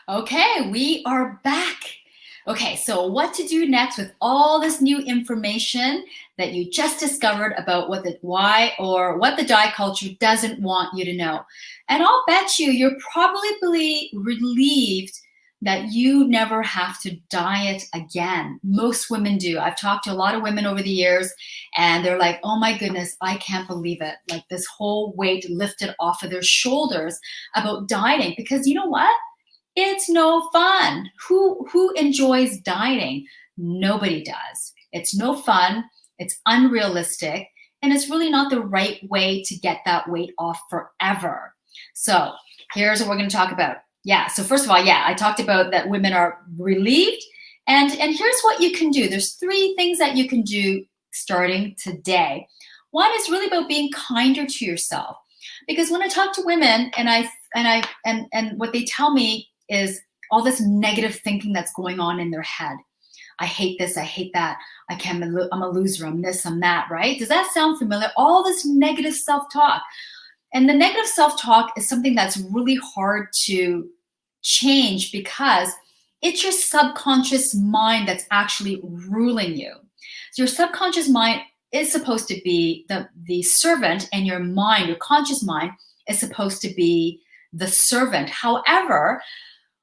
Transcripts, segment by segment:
Okay, we are back. Okay, so what to do next with all this new information that you just discovered about what the diet culture doesn't want you to know. And I'll bet you're probably relieved that you never have to diet again. Most women do. I've talked to a lot of women over the years and they're like, "Oh my goodness, I can't believe it." Like this whole weight lifted off of their shoulders about dieting because you know what? It's no fun. Who enjoys dieting? Nobody does. It's no fun. It's unrealistic, and it's really not the right way to get that weight off forever. So, here's what we're going to talk about. Yeah, so first of all, yeah, I talked about that women are relieved, and here's what you can do. There's three things that you can do starting today. One is really about being kinder to yourself. Because when I talk to women and what they tell me is all this negative thinking that's going on in their head. I hate this, I hate that, I'm a loser, I'm this, I'm that, right? Does that sound familiar? All this negative self-talk. And the negative self-talk is something that's really hard to change because it's your subconscious mind that's actually ruling you. So your subconscious mind is supposed to be the servant, and your conscious mind, is supposed to be the servant. However,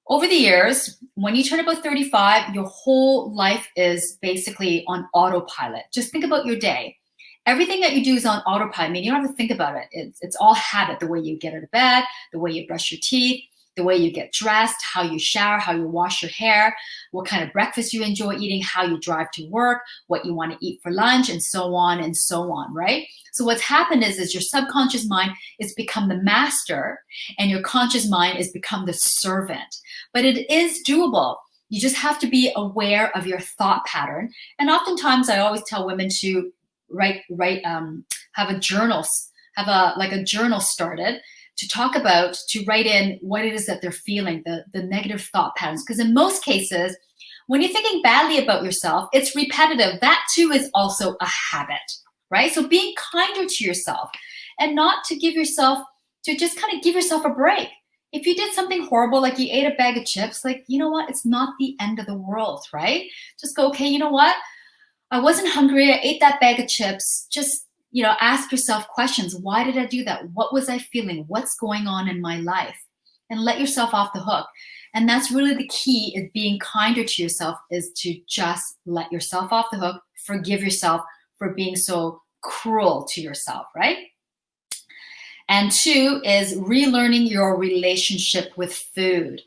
over the years, when you turn about 35, your whole life is basically on autopilot. Just think about your day. Everything that you do is on autopilot. I mean, you don't have to think about it. It's all habit. The way you get out of bed, the way you brush your teeth, the way you get dressed, how you shower, how you wash your hair, what kind of breakfast you enjoy eating, how you drive to work, what you want to eat for lunch, and so on, right? So what's happened is your subconscious mind has become the master and your conscious mind has become the servant. But it is doable. You just have to be aware of your thought pattern. And oftentimes I always tell women to have a journal, like a journal started to write in what it is that they're feeling, the negative thought patterns. Because in most cases, when you're thinking badly about yourself, it's repetitive. That too is also a habit, right? So being kinder to yourself and not to just kind of give yourself a break. If you did something horrible, like you ate a bag of chips, like, you know what? It's not the end of the world, right? Just go, okay, you know what? I wasn't hungry. I ate that bag of chips. Just, ask yourself questions. Why did I do that? What was I feeling? What's going on in my life? And let yourself off the hook. And that's really the key, is being kinder to yourself, is to just let yourself off the hook. Forgive yourself for being so cruel to yourself, right? And two is relearning your relationship with food.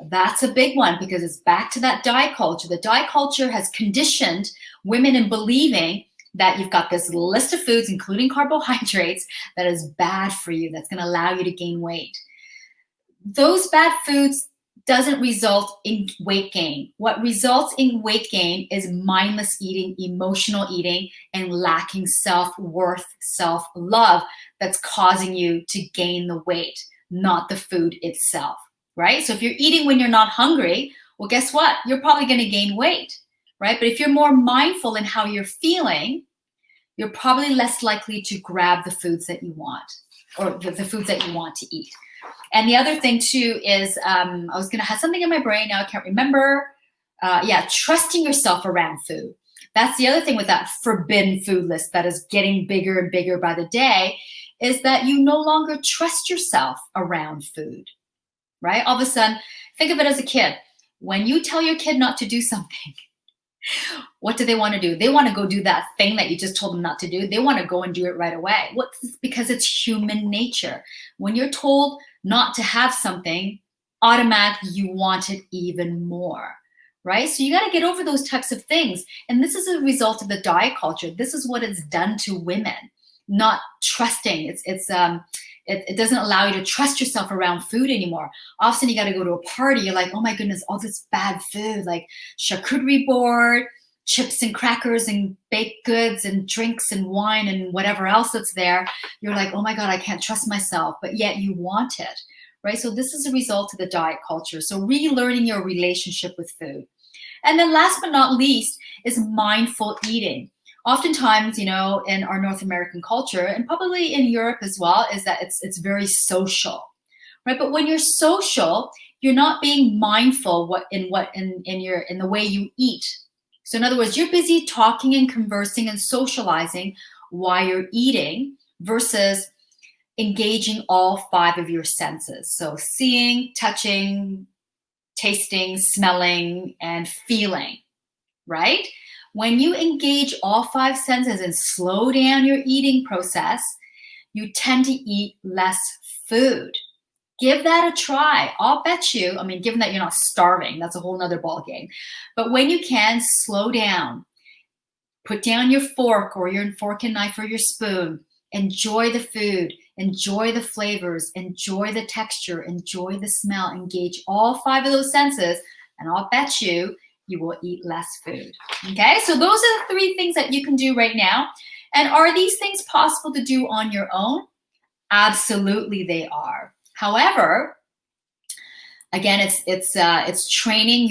That's a big one because it's back to that diet culture. The diet culture has conditioned women in believing that you've got this list of foods, including carbohydrates, that is bad for you, that's going to allow you to gain weight. Those bad foods doesn't result in weight gain. What results in weight gain is mindless eating, emotional eating, and lacking self-worth, self-love that's causing you to gain the weight, not the food itself, right? So if you're eating when you're not hungry, well, guess what? You're probably going to gain weight, right? But if you're more mindful in how you're feeling, you're probably less likely to grab the foods that you want, or the foods that you want to eat. And the other thing too is, I was going to have something in my brain, now I can't remember. Trusting yourself around food. That's the other thing with that forbidden food list that is getting bigger and bigger by the day, is that you no longer trust yourself around food, right? All of a sudden, think of it as a kid. When you tell your kid not to do something, what do they want to do? They want to go do that thing that you just told them not to do. They want to go and do it right away. Because it's human nature. When you're told not to have something, automatically you want it even more, right? So you got to get over those types of things. And this is a result of the diet culture. This is what it's done to women, not trusting. It doesn't allow you to trust yourself around food anymore. All of a sudden you got to go to a party. You're like, oh my goodness, all this bad food, like charcuterie board, chips and crackers and baked goods and drinks and wine and whatever else that's there. You're like, oh my God, I can't trust myself, but yet you want it, right? So this is a result of the diet culture. So relearning your relationship with food. And then last but not least is mindful eating. Oftentimes, in our North American culture, and probably in Europe as well, is that it's very social, right? But when you're social, you're not being mindful in the way you eat. So in other words, you're busy talking and conversing and socializing while you're eating versus engaging all 5 of your senses. So seeing, touching, tasting, smelling, and feeling, right? When you engage all 5 senses and slow down your eating process, you tend to eat less food. Give that a try. I'll bet you, I mean, given that you're not starving, that's a whole nother ball game. But when you can, slow down. Put down your fork or your fork and knife or your spoon. Enjoy the food. Enjoy the flavors. Enjoy the texture. Enjoy the smell. Engage all 5 of those senses, and I'll bet you will eat less food. Okay, so those are the 3 things that you can do right now. And are these things possible to do on your own? Absolutely, they are. However, again, it's training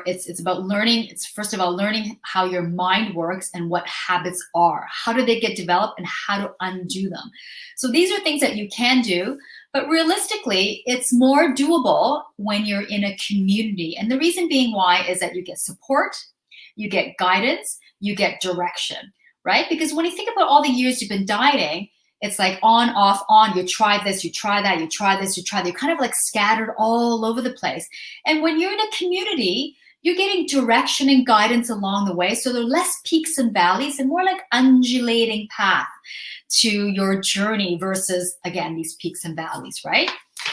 it's about learning. It's first of all learning how your mind works and what habits are. How do they get developed and how to undo them? So these are things that you can do, but realistically, it's more doable when you're in a community. And the reason being why is that you get support, you get guidance, you get direction, right? Because when you think about all the years you've been dieting, it's like on, off, on. You try this, you try that, you try this, you try that. You're kind of like scattered all over the place. And when you're in a community, you're getting direction and guidance along the way. So there are less peaks and valleys and more like undulating path to your journey versus, again, these peaks and valleys, right?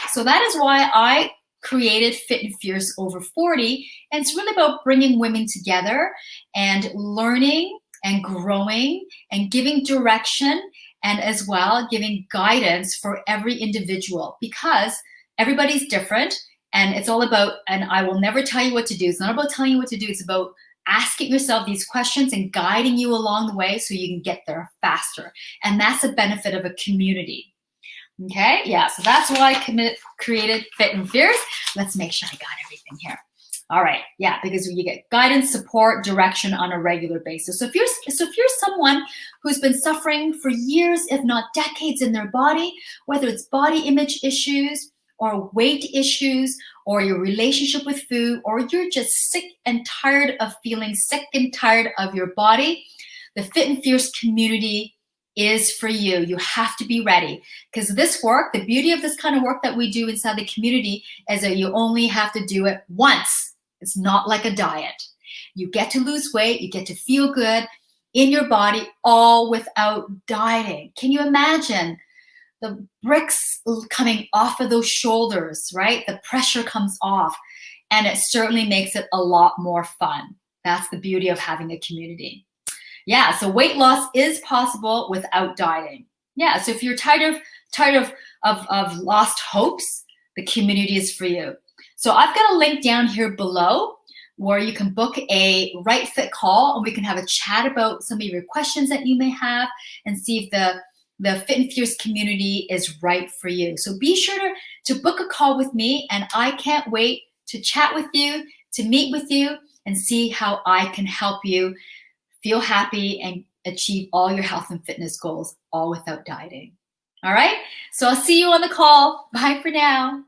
So that is why I created Fit and Fierce Over 40. And it's really about bringing women together and learning and growing and giving direction, and as well giving guidance for every individual, because everybody's different and it's all about, and I will never tell you what to do. It's not about telling you what to do. It's about asking yourself these questions and guiding you along the way so you can get there faster. And that's a benefit of a community. Okay, yeah, so that's why I created Fit and Fierce. Let's make sure I got everything here. All right, yeah, because you get guidance, support, direction on a regular basis. So if you're someone who's been suffering for years, if not decades, in their body, whether it's body image issues or weight issues or your relationship with food, or you're just sick and tired of feeling sick and tired of your body, the Fit and Fierce community is for you. You have to be ready, because this work, the beauty of this kind of work that we do inside the community is that you only have to do it once. It's not like a diet. You get to lose weight, you get to feel good in your body, all without dieting. Can you imagine the bricks coming off of those shoulders, right? The pressure comes off, and it certainly makes it a lot more fun. That's the beauty of having a community. Yeah, so weight loss is possible without dieting. Yeah, so if you're tired of lost hopes, the community is for you. So I've got a link down here below where you can book a Right Fit call, and we can have a chat about some of your questions that you may have and see if the Fit and Fierce community is right for you. So be sure to book a call with me, and I can't wait to chat with you, to meet with you, and see how I can help you feel happy and achieve all your health and fitness goals, all without dieting. All right? So I'll see you on the call. Bye for now.